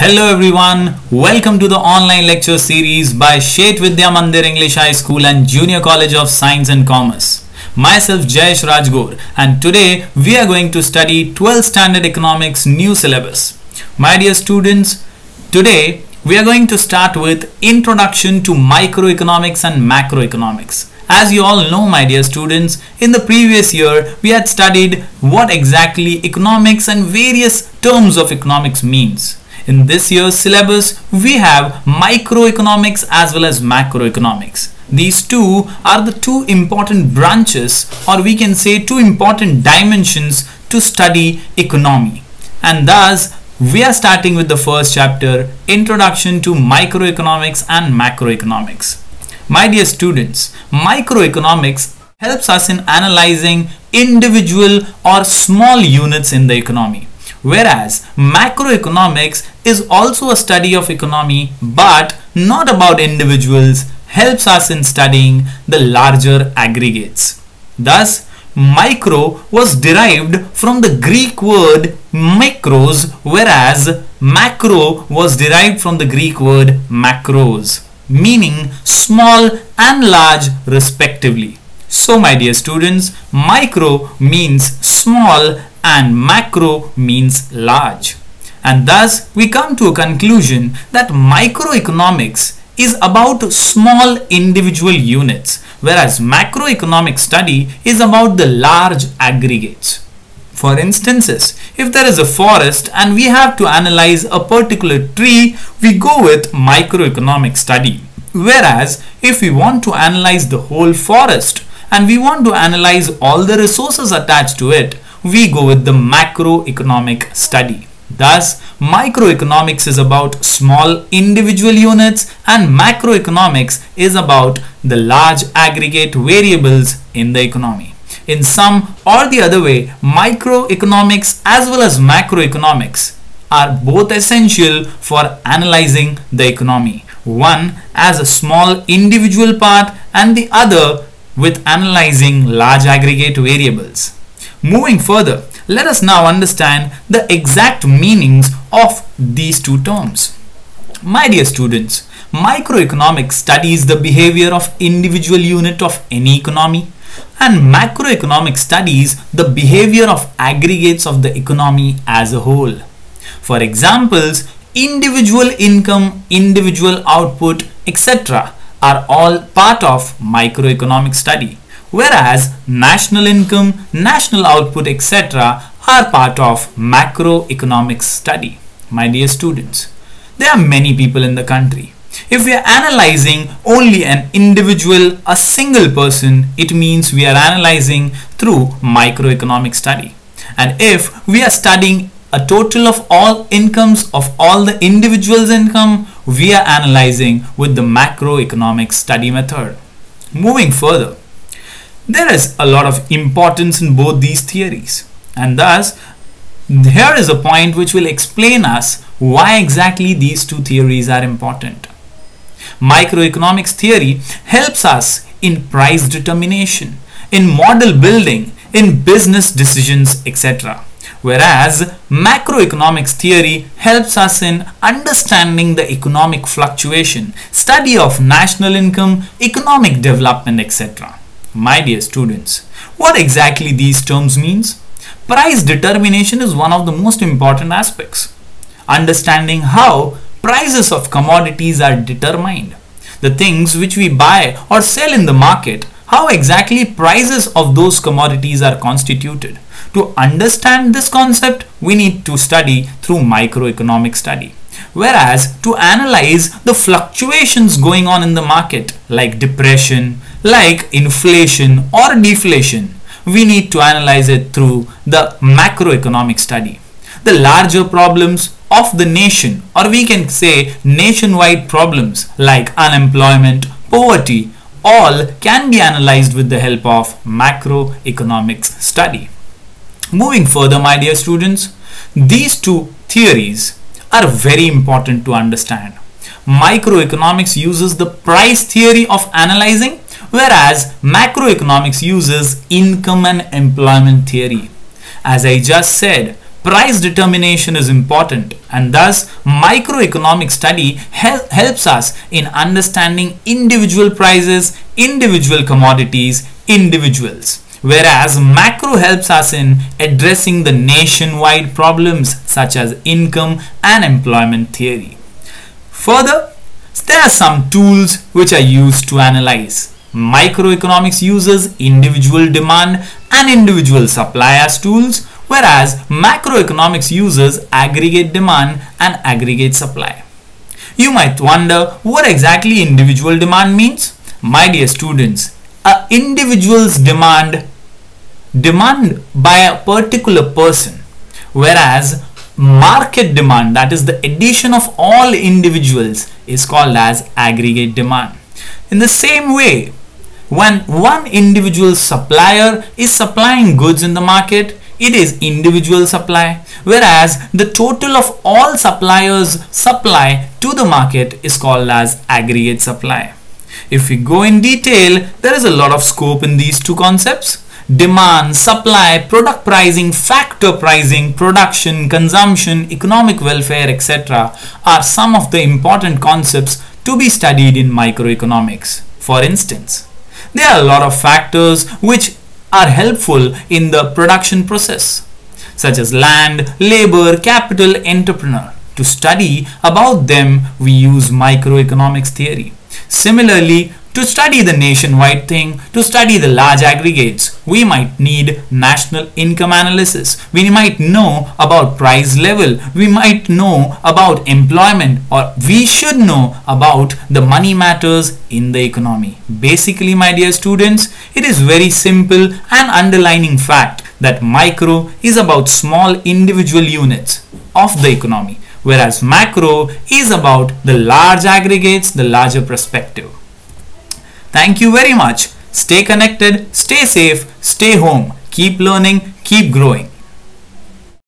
Hello everyone, welcome to the online lecture series by Shet Vidya Mandir English High School and Junior College of Science and Commerce. Myself Jayesh Rajgor, and today we are going to study 12th Standard Economics new syllabus. My dear students, today we are going to start with Introduction to Microeconomics and Macroeconomics. As you all know, my dear students, in the previous year we had studied what exactly economics and various terms of economics means. In this year's syllabus, we have microeconomics as well as macroeconomics. These two are the two important branches, or we can say two important dimensions to study economy. And thus, we are starting with the first chapter, Introduction to Microeconomics and Macroeconomics. My dear students, microeconomics helps us in analyzing individual or small units in the economy. Whereas macroeconomics is also a study of economy but not about individuals, helps us in studying the larger aggregates. Thus, micro was derived from the Greek word mikros, whereas macro was derived from the Greek word makros, meaning small and large respectively. So my dear students, micro means small and macro means large. And thus we come to a conclusion that microeconomics is about small individual units, whereas macroeconomic study is about the large aggregates. For instances, if there is a forest and we have to analyze a particular tree, we go with microeconomic study. Whereas if we want to analyze the whole forest and we want to analyze all the resources attached to it, we go with the macroeconomic study. Thus, microeconomics is about small individual units and macroeconomics is about the large aggregate variables in the economy. In some or the other way, microeconomics as well as macroeconomics are both essential for analyzing the economy. One as a small individual part and the other with analyzing large aggregate variables. Moving further, let us now understand the exact meanings of these two terms. My dear students, microeconomics studies the behavior of individual unit of any economy, and macroeconomics studies the behavior of aggregates of the economy as a whole. For examples, individual income, individual output, etc. are all part of microeconomic study, whereas national income, national output, etc. are part of macroeconomics study. My dear students, there are many people in the country. If we are analyzing only an individual, a single person, it means we are analyzing through microeconomic study. And if we are studying a total of all incomes of all the individuals' income, we are analyzing with the macroeconomic study method. Moving further, there is a lot of importance in both these theories, and thus here is a point which will explain us why exactly these two theories are important. Microeconomics theory helps us in price determination, in model building, in business decisions, etc. Whereas macroeconomics theory helps us in understanding the economic fluctuation, study of national income, economic development, etc. My dear students, what exactly these terms means? Price determination is one of the most important aspects. Understanding how prices of commodities are determined, the things which we buy or sell in the market, how exactly prices of those commodities are constituted. To understand this concept, we need to study through microeconomic study. Whereas to analyze the fluctuations going on in the market, like depression, like inflation or deflation, we need to analyze it through the macroeconomic study. The larger problems of the nation, or we can say nationwide problems like unemployment, poverty, all can be analyzed with the help of macroeconomics study. Moving further, my dear students, these two theories are very important to understand. Microeconomics uses the price theory of analyzing, whereas macroeconomics uses income and employment theory. As I just said, price determination is important, and thus microeconomic study helps us in understanding individual prices, individual commodities, individuals. Whereas macro helps us in addressing the nationwide problems such as income and employment theory. Further, there are some tools which are used to analyze. Microeconomics uses individual demand and individual supply as tools, whereas macroeconomics uses aggregate demand and aggregate supply. You might wonder what exactly individual demand means. My dear students, an individual's demand by a particular person, whereas market demand, that is the addition of all individuals, is called as aggregate demand. In the same way, when one individual supplier is supplying goods in the market, it is individual supply, whereas the total of all suppliers' supply to the market is called as aggregate supply. If we go in detail, there is a lot of scope in these two concepts. Demand, supply, product pricing, factor pricing, production, consumption, economic welfare, etc. are some of the important concepts to be studied in microeconomics. For instance, there are a lot of factors which are helpful in the production process, such as land, labor, capital, entrepreneur. To study about them, we use microeconomics theory. Similarly, to study the nationwide thing, to study the large aggregates, we might need national income analysis. We might know about price level. We might know about employment, or we should know about the money matters in the economy. Basically, my dear students, it is very simple and underlining fact that micro is about small individual units of the economy, whereas macro is about the large aggregates, the larger perspective. Thank you very much. Stay connected, stay safe, stay home. Keep learning, keep growing.